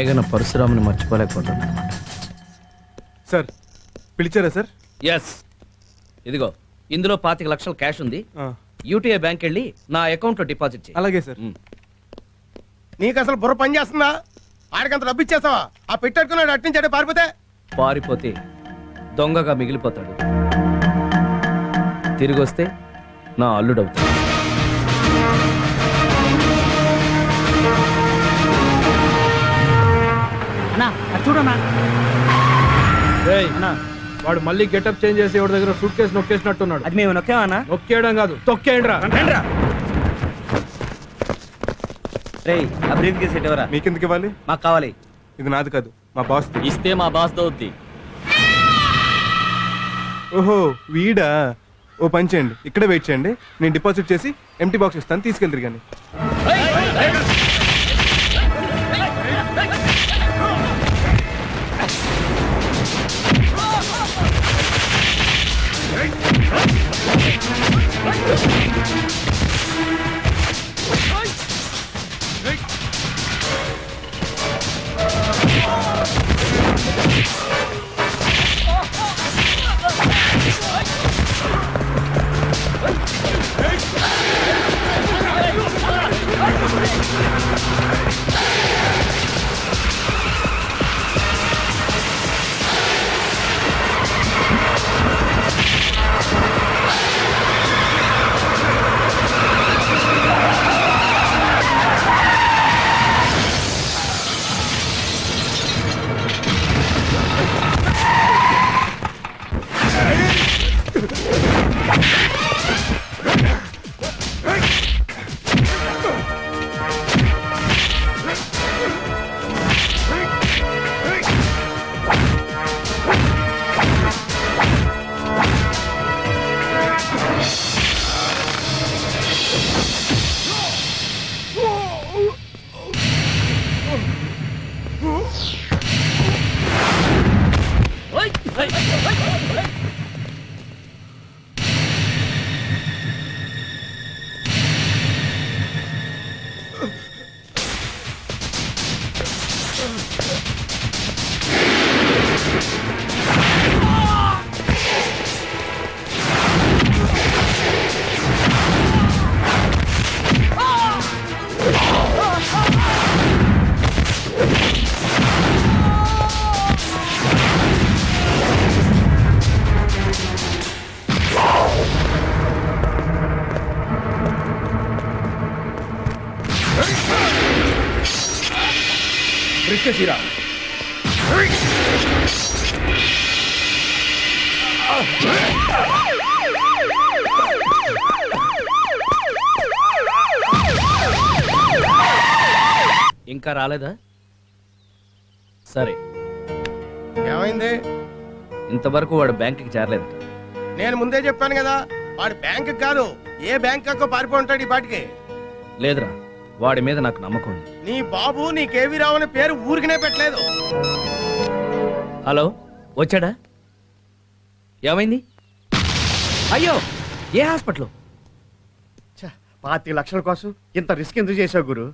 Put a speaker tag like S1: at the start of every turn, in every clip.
S1: ఏగన పరశురాముని మర్చిపోలేకపోతాను అనమాట.
S2: సార్ పిలిచారా సార్?
S1: ఎస్, ఇదిగో ఇందులో 25 లక్షల క్యాష్ ఉంది. యూటీఐ బ్యాంక్ వెళ్ళి నా అకౌంట్ లో డిపాజిట్ చేయి.
S2: అలాగే సార్.
S3: నీకు అసలు బుర్ర పని చేస్తుందా? ఆడికంత డబ్బు ఇచ్చేస్తావా? ఆ పెట్టాడుకున్నాడు అట్టించాడు
S1: పారిపోతే దొంగగా మిగిలిపోతాడు, తిరిగి వస్తే నా అల్లుడవుతాడు.
S4: చూడన్నా
S2: వాడు మళ్ళీ గెటప్ చేంజ్ చేసి ఎవరి దగ్గర సూట్ కేసు నొక్కేసినట్టున్నాడు.
S4: అది మేము నొక్కామన్నా?
S2: నొక్కేయడం కాదు, తొక్కేయండి రా.
S4: రేయ్, ఆ బ్రీఫ్ కేసు ఎవరా?
S2: మీకెందుకు ఇవ్వాలి?
S4: మాకు కావాలి.
S2: ఇది నాది కాదు, మా బాస్.
S1: ఇస్తే మా బాస్ దౌద్ది.
S2: ఓహో వీడా? ఓ పని చేయండి, ఇక్కడే వెయిట్ చేయండి, నేను డిపాజిట్ చేసి ఎంటీ బాక్స్ ఇస్తాను, తీసుకెళ్తారు. కానీ
S1: ఇంకా రాలేదా? సరే,
S3: ఏమైంది?
S1: ఇంతవరకు వాడు బ్యాంకుకి చేరలేదు.
S3: నేను ముందే చెప్పాను కదా, వాడు బ్యాంక్ కాదు ఏ బ్యాంక్ పారిపోయి ఉంటాడు ఈ పాటికి.
S1: లేదురా, వాడి మీద నాకు నమ్మకం ఉంది.
S3: నీ బాబు నీ కేవీ రావు అనే పేరు ఊరికినే పెట్టలేదు.
S1: హలో, వచ్చాడా? ఏమైంది? అయ్యో, ఏ హాస్పిటల్?
S5: 25 లక్షల కోసం ఇంత రిస్క్ ఎందుకు చేసావు గురు?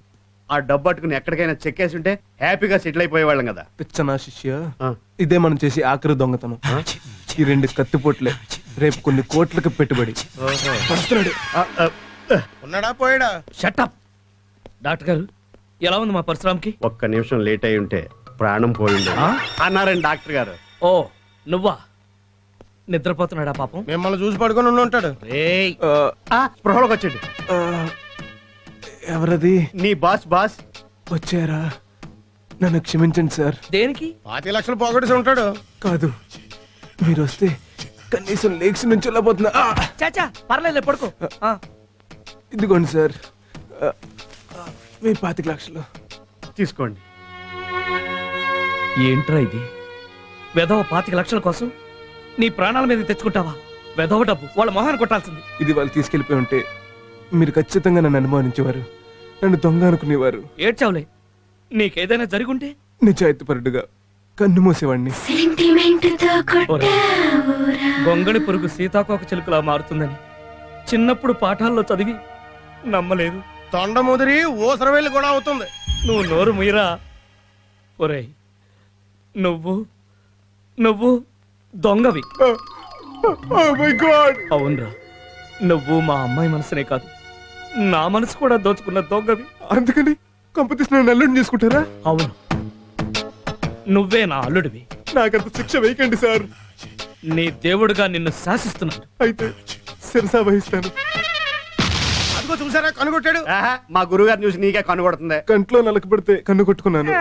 S5: ఆ డబ్బు పట్టుకుని ఎక్కడికైనా చెక్కేసి ఉంటే హ్యాపీగా సెటిల్ అయిపోయేవాళ్ళం కదా.
S2: పిచ్చనా శిష్య, ఇదే మనం చేసి ఆఖరి దొంగతనం. ఈ 2 కత్తిపోట్లే రేపు కొన్ని కోట్లకు పెట్టుబడి.
S3: ఉన్నాడా పోయాడా?
S1: షటప్. డాక్టర్ గారు, ఎలా ఉంది మా పరశురామ్కి?
S5: ఒక్క నిమిషం లేట్ అయి ఉంటే ప్రాణం పోయింది అన్నారండి డాక్టర్ గారు.
S1: ఓ నువ్వా? నిద్రపోతున్నాడా పాపం?
S3: మిమ్మల్ని చూసి పడుకొని ఉండి ఉంటాడు.
S5: స్పృహలోకి వచ్చాడు.
S2: ఎవరది?
S5: నీ బాస్.
S2: వచ్చారా? నన్ను క్షమించండి సార్.
S1: దేనికి?
S3: 25 లక్షలు పోగొట్టేసి ఉంటాడు.
S2: కాదు, మీరు వస్తే కనీసం లేక్స్ నుంచి వెళ్ళబోతున్నా.
S1: చాచా పర్లేదు, పడుకో.
S2: ఇదిగోండి సార్, మీ 25 లక్షలు
S5: తీసుకోండి.
S1: ఏంట్రా ఇది? వెధవ 25 లక్షల కోసం నీ ప్రాణాల మీద తెచ్చుకుంటావా? వెధవ డబ్బు వాళ్ళ మొహాన్ని కొట్టాల్సింది.
S2: ఇది వాళ్ళు తీసుకెళ్లిపోయి ఉంటే మీరు ఖచ్చితంగా నన్ను అనుమానించేవారు, నన్ను దొంగ అనుకునేవారు.
S1: ఏడ్చావులే, నీకేదైనా జరుగుంటే
S2: నిజాయితీపరుడుగా కన్ను మూసేవాడిని.
S1: గొంగళి పురుగు సీతాకోక చిలుకలా మారుతుందని చిన్నప్పుడు పాఠాల్లో చదివి నమ్మలేదు.
S3: తొండ ముదిరి ఊసరవెల్లి కూడా అవుతుంది.
S1: నువ్వు నోరు ముయిరా, ఒరేయ్ నువ్వు నువ్వు దొంగవి.
S2: My God.
S1: అవునరా, నువ్వు మా అమ్మాయి మనసునే కాదు నా మనసు కూడా దోచుకున్న దొంగవి.
S2: అందుకని కంపతీసి నన్ను అల్లుడిని చేసుకుంటారా?
S1: అవును, నువ్వే నా అల్లుడివి.
S2: నాకంత శిక్ష వేయకండి సార్.
S1: నీ దేవుడుగా నిన్ను శాసిస్తున్నాను.
S2: అయితే శిరసా వహిస్తాను.
S3: అదిగో చూసారా కనుగొట్టాడు.
S5: ఆహా, మా గురుగారు చూసి నీకే కనుగొడుతుంది.
S2: కంట్లో నలకబడితే కన్ను కొట్టుకున్నాను.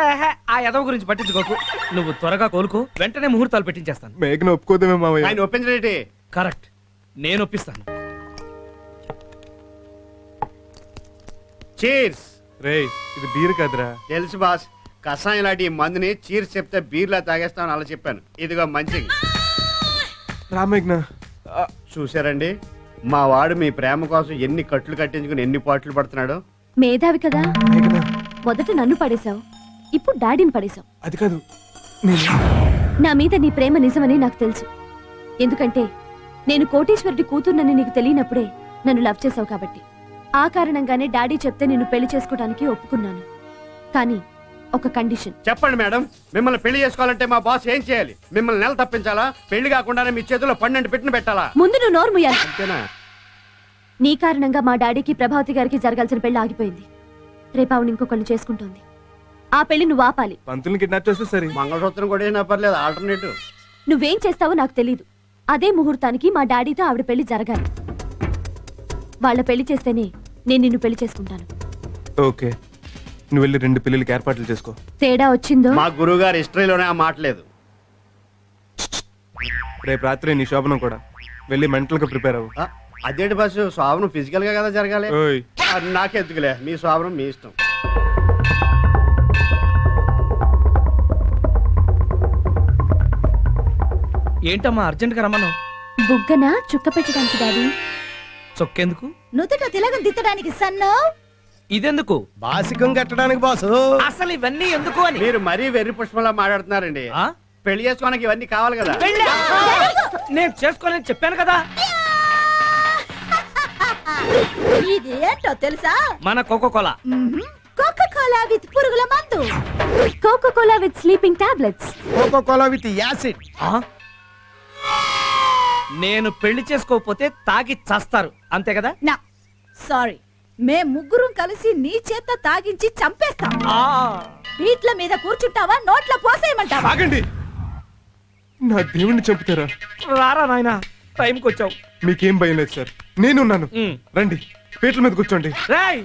S1: ఆ యదవ గురించి పట్టించుకోకు. నువ్వు త్వరగా కోలుకో, వెంటనే ముహూర్తాలు పెట్టించేస్తాను.
S2: మేఘన ఒప్పుకోదేమే మావయ్య?
S5: ఆయన ఒప్పించడేటి?
S1: కరెక్ట్, నేను ఒప్పిస్తాను.
S5: చీర్స్.
S2: రేయ్, ఇది బీర్ కాదురా.
S5: తెలుసు బాస్, కషాయం లాంటి ఈ మందుని చీర్స్ చెప్తే బీర్లా తాగేస్తామని అలా చెప్పాను. ఇదిగో మంచిది.
S2: రా మేఘన.
S5: చూసారండి, మా వాడు మీ ప్రేమ కోసం ఎన్ని కట్లు కట్టించుకుని ఎన్ని పాటలు పడుతున్నాడు.
S6: మేధావి కదా,
S2: మేఘన,
S6: మొదట నన్ను పడేశావు, ఇప్పుడు డాడీని పడేశావు.
S2: అది కాదు. నేను
S6: నా మీద నీ ప్రేమ నిజమని నాకు తెలుసు. ఎందుకంటే నేను కోటీశ్వరుడి కూతుర్నని నీకు తెలియనప్పుడే నన్ను లవ్ చేశావు కాబట్టి. ఆ కారణంగానే డాడీ చెప్తే నిన్ను పెళ్లి చేసుకోవడానికి ఒప్పుకున్నాను. కానీ ఒక కండిషన్.
S5: చెప్పండి మేడం, మిమ్మల్ని పెళ్లి చేసుకోవాలంటే మా బాస్ ఏం చేయాలి? మిమ్మల్ని నెల తప్పించాలా? పెళ్లి కాకుండానే మీ చేతిలో 12 పెట్టిన పెట్టాలా?
S6: ముందు నువ్వు నోరు ముయ్యాలి.
S5: అంతేనా?
S6: నీ కారణంగా మా డాడీకి ప్రభావతి గారికి జరగాల్సిన పెళ్లి ఆగిపోయింది. రేపు ఆవిడ ఇంకొకళ్ళు చేసుకుంటోంది. ఆ పెళ్లి నువ్వు ఆపాలి.
S2: పంతుల్ని కిడ్నాప్ చేస్తే సరే.
S5: మంగళసూత్రం కూడా ఏనా పర్లేదు, ఆల్టర్నేటివ్.
S6: నువ్వేం చేస్తావో నాకు తెలీదు. అదే ముహూర్తానికి మా డాడీతో ఆవిడ పెళ్లి జరగాలి. వాళ్ళ పెళ్లి చేస్తేనే నేను నిన్ను పెళ్లి చేసుకుంటాను.
S2: ఓకే, నువ్వు వెళ్ళి 2 పెళ్ళిళ్ళకి ఏర్పాట్లు చేసుకో.
S6: తేడా వచ్చిందో
S5: మా గురువు గారి హిస్టరీలోనే ఆ మాట లేదు.
S2: రేపు రాత్రి నీ శోభనం కూడా. వెళ్ళి మెంటల్ గా ప్రిపేర్ అవ్వు.
S5: ఆ, అదేంటి బస్సు, స్వాభనం ఫిజికల్ గా కదా జరగాలి.
S2: ఓయ్,
S5: నాకెందుకులే, మీ స్వాభనం మీ ఇష్టం.
S1: ఏంటమ్మా అర్జెంట్ గా రమ్మను?
S6: బుగ్గన చుక్క పెట్టడానికి డాడీ.
S1: చొక్కెందుకు?
S6: నుదుట తిలకం దిద్దడానికి సన్నో.
S1: ఇదెందుకు?
S3: బాసికం కట్టడానికి బాసు.
S1: అసలు ఇవన్నీ ఎందుకు అని.
S5: మీరు మరీ వెర్రి పుష్పంలా మాట్లాడుతున్నారండి.
S1: ఆ?
S5: పెళ్లి చేసుకోవడానికి ఇవన్నీ కావాలి కదా.
S1: పెళ్ళా? నేను చేసుకోవాలని చెప్పాను కదా.
S6: ఇది ఏంటో తెలుసా?
S1: మన కోకోకోలా.
S6: కోకోకోలా విత్ పురుగుల మందు. Coca Cola with sleeping tablets.
S3: Coca Cola with acid.
S1: ఆ? నేను పెళ్లి చేసుకోకపోతే తాగి చస్తారు, అంతే కదా?
S7: నా సారీ, మేం ముగ్గురం కలిసి నీ చేత తాగించి చంపేస్తాం.
S1: ఆ.
S7: వీట్ల మీద కూర్చుంటావా, నోట్ల పోసేయమంటావా?
S2: ఆగండి. నా దేవుణ్ణి చంపుతారా?
S1: రారా నాయనా, టైంకి వచ్చావు.
S2: మీకేం భయం లేదు సార్, నేనున్నాను.
S1: ఉమ్.
S2: రండి, పీటల మీద కూర్చోండి.
S1: రేయ్,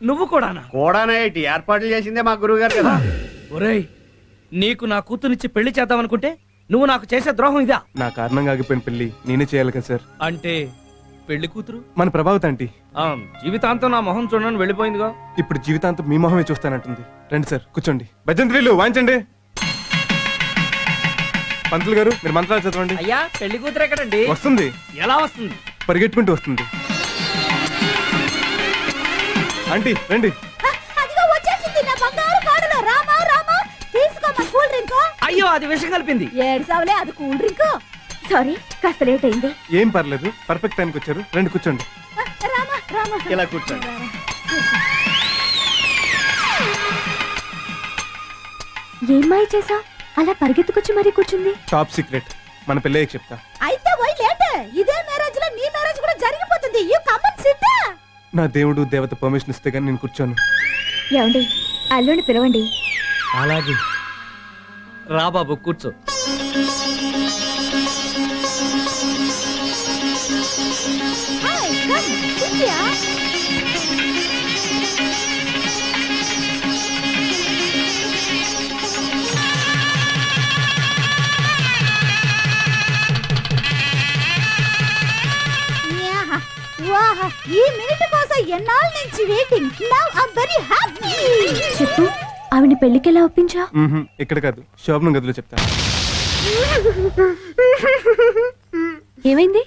S1: నువ్వు కూడానా?
S5: కూడానే ఇటు ఏర్పాట్లు చేసిందే మా గురువు గారు కదా.
S1: ఒరేయ్, నీకు నా కూతురిచ్చి పెళ్లి చేద్దామనుకుంటే నువ్వు నాకు చేసే ద్రోహం ఇదా?
S2: నా కారణంగా ఆగిపోయిన పెళ్లి నేనే చేయాలి కదా సార్.
S1: అంటే పెళ్లి కూతురు
S2: మన ప్రభావతి ఆంటీ
S1: జీవితాంతం నా మొహం చూడని వెళ్ళిపోయిందిగా.
S2: ఇప్పుడు జీవితాంతం మీ మొహమే చూస్తానంటుంది. రండి సార్, కూర్చోండి. భజంత్రీలు వాయించండి. పంతులు గారు, మీరు మంత్రాలు చదవండి.
S1: అయ్యా, పెళ్లి కూతురు ఎక్కడండి?
S2: వస్తుంది.
S1: ఎలా వస్తుంది?
S2: పరిగెట్టుకుంటూ వస్తుంది. ఆంటీ రండి.
S7: అదిగో వచ్చేసింది నా బంగారు కాడలో. రామా రామా, తీసుకోమా కూల్ డ్రింక్.
S1: అయ్యో, అది విషం కలిపింది.
S7: ఏడ్సావులే, అది కూల్ డ్రింక్.
S6: సారీ, కాస్త లేట్ అయింది.
S2: ఏం పర్లేదు, పర్ఫెక్ట్ టైంకి వచ్చారు. రండి కూర్చోండి.
S7: రామా రామా.
S5: ఇలా కూర్చోండి.
S6: ఏం మాయ చేసా? అలా పరిగెత్తుకొచ్చి మరీ కూర్చుంది.
S2: టాప్ సీక్రెట్, మన పెళ్ళయ్యకి చెప్తా.
S7: అయితే పోయి లేట్. ఇదే మ్యారేజ్ లో నీ మ్యారేజ్ కూడా జరిగిపోతుంది. You come and SIT.
S2: నా దేవుడు దేవత పర్మిషన్ ఇస్తే గానీ నేను కూర్చోను.
S6: ఏమండి, అల్లుని పిలవండి.
S1: అలాగే రా బాబు, కూర్చో.
S7: Hi, come SIT yeah. వాహ్, ఈ మినిట్ కోసం ఎన్నాళ్ళ నుంచి waiting. Now I am very happy.
S6: చెప్పు, ఆవిడ పెళ్లికి ఎలా ఒప్పించా?
S2: ఇక్కడ కాదు, శోభనం గదిలో చెప్తా.
S6: ఏమైంది?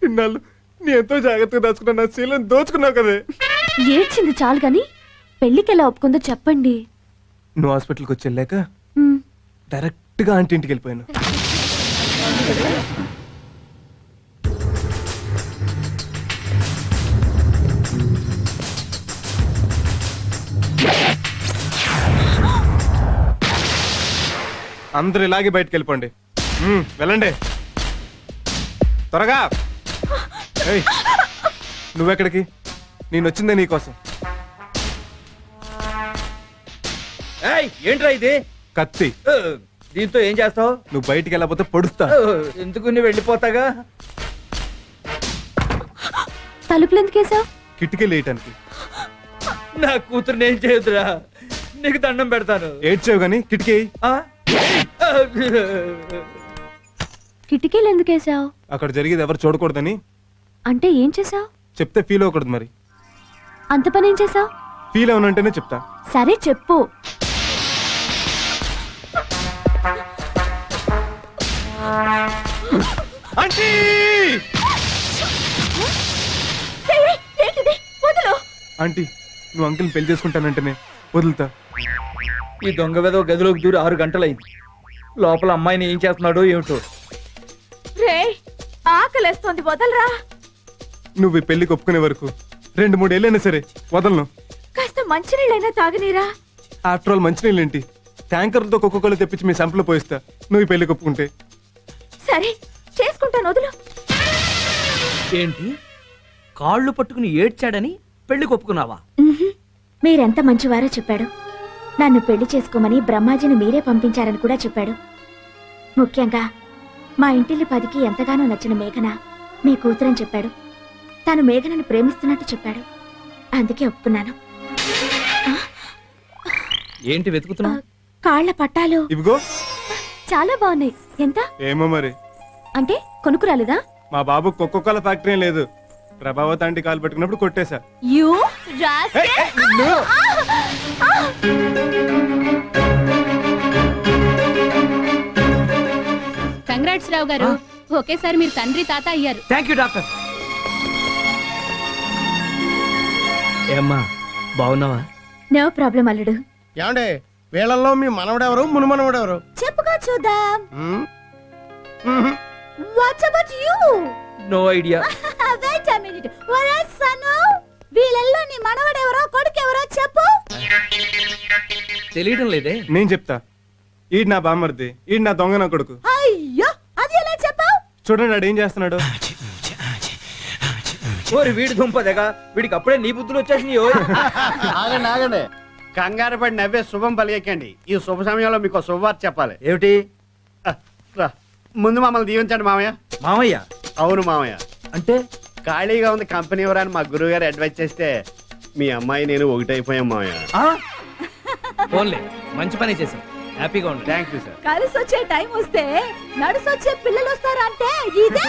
S2: ఇన్నాళ్ళు నీ ఎంతో జాగ్రత్తగా దాచుకున్నా నా శీలం దోచుకున్నావు కదే.
S6: ఏడ్చింది చాలు గాని పెళ్లికి ఎలా ఒప్పుకుందో చెప్పండి.
S2: నువ్వు హాస్పిటల్కి వచ్చి వెళ్ళాక
S6: మ్,
S2: డైరెక్ట్ గా ఆంటీ ఇంటికి వెళ్ళిపోయాను. అందరూ ఇలాగే బయటకు వెళ్ళిపోండి. వెళ్ళండి త్వరగా. ఏయ్, నువ్వెక్కడికి? నేను వచ్చిందే నీకోసం.
S1: ఏయ్, ఏంట్రా ఇది?
S2: కత్తి.
S1: దీంతో ఏం చేస్తావు?
S2: నువ్వు బయటికి వెళ్ళకపోతే పొడుస్తా.
S1: ఎందుకు నీ వెళ్ళిపోతాగా?
S6: తలుపులు ఎందుకేసావు?
S2: కిటికీ లేయటానికి.
S1: నా కూతురు ఏం చేయదురా, నీకు దండం పెడతాను.
S2: ఏడ్చావు గాని కిటికీ ఎయ్.
S1: ఆ?
S6: కిటికీలు ఎందుకేసావు?
S2: అక్కడ జరిగేది ఎవరు చూడకూడదని.
S6: అంటే ఏం చేసావు?
S2: చెప్తే ఫీల్ అవ్వకూడదు మరి.
S6: అంత పని ఏం చేసావు?
S2: ఫీల్ అవునంటేనే చెప్తా.
S6: సరే చెప్పు.
S2: ఆంటీ! ఆంటీ, నువ్వు అంకుల్ని పెళ్లి చేసుకుంటానంటేనే వదులుతా.
S1: ఈ దొంగ వెదవ గదిలోకి దూరి 6 గంటలైంది. లోపల అమ్మాయిని ఏం చేస్తున్నాడో ఏమిటో.
S7: రే ఆకలేస్తోంది వదలరా.
S2: నువ్వు ఈ పెళ్లికి ఒప్పుకునే వరకు 2-3 ఏళ్ళైనా సరే వదలను.
S7: కాస్త మంచినీళ్ళైనా తాగనీరా.
S2: ఆఫ్టర్ ఆల్ మంచినీళ్ళేంటి, ట్యాంకర్లతో కుక్కలు తెప్పించి మీ సంపలో పోయిస్తా నువ్వు ఈ పెళ్లికి ఒప్పుకుంటే.
S7: సరే చేసుకుంటాను వదులు.
S1: ఏంటి, కాళ్ళు పట్టుకుని ఏడ్చాడని పెళ్లికి ఒప్పుకున్నావా?
S6: మీరెంత మంచివారో చెప్పాడు. నన్ను పెళ్లి చేసుకోమని బ్రహ్మాజీని మీరే పంపించారని కూడా చెప్పాడు. ముఖ్యంగా మా ఇంటిల్లి 10కి ఎంతగానో నచ్చిన మేఘన మీ కూతురని చెప్పాడు. తాను మేఘనని ప్రేమిస్తున్నట్టు చెప్పాడు. అందుకే ఒప్పుకున్నాను.
S1: ఏంటి వెతుకుతున్నావు?
S6: కాళ్ల పట్టాలు
S2: ఇవిగో.
S6: చాలా బాగున్నాయి. ఎంత?
S2: ఏమో మరి,
S6: అంటే కొనుక్కురాలేదా?
S2: మా బాబు కుక్కల ఫ్యాక్టరీ లేదు. ప్రభావత్ ఆంటీ కాలు పట్టుకున్నప్పుడు కొట్టేశా.
S6: యూ
S8: కంగ్రాట్స్ రావు గారు, ఒకేసారి మీరు తండ్రి తాత అయ్యారు.
S1: Thank you doctor. ఏమ్మా, బాగున్నావా?
S6: నో ప్రాబ్లం అల్లుడు.
S3: ఏమండే వీళ్ళల్లో మీ మనవడెవరు మును మనవడెవరు?
S7: చెప్పుగా చూద్దాం. What's about you?
S1: No idea.
S7: Wait a minute. ఒరే సను, వీళ్ళల్లో నీ మనవడెవరో కొడుకెవరో చెప్పు.
S1: తెలియడం లేదే.
S2: నేను చెప్తా. ఈడు నా బామ్మర్ది, ఈడు నా దొంగ నా కొడుకు.
S7: అయ్యో, అది ఎలా చెప్పావు?
S2: చూడండి ఆడు ఏం చేస్తున్నాడు.
S1: ఓరి వీడి దుంపదేగా, వీడికి అప్పుడే నీ బుద్ధులు వచ్చేసినాయో.
S5: ఆగండి ఆగండి, కంగారు పడి నవ్వే శుభం పలియకండి. ఈ శుభ సమయంలో మీకు శుభవార్త చెప్పాలి.
S1: ఏమిటి?
S5: రా, ముందు మమ్మల్ని దీవించండి మామయ్య.
S1: మామయ్య?
S5: అవును మామయ్య.
S1: అంటే
S5: ఖాళీగా ఉంది కంపెనీ ఎవరని మా గురువు గారు అడ్వైజ్ చేస్తే మీ అమ్మాయి నేను ఒకటైపోయాం మామయ్య.
S1: ఫోన్లే, మంచి పని చేశాం. హ్యాపీగా ఉండు.
S5: Thank you sir.
S7: కలిసి వచ్చే టైం వస్తే నడుసొచ్చే పిల్లలు వస్తారంటే ఇదే.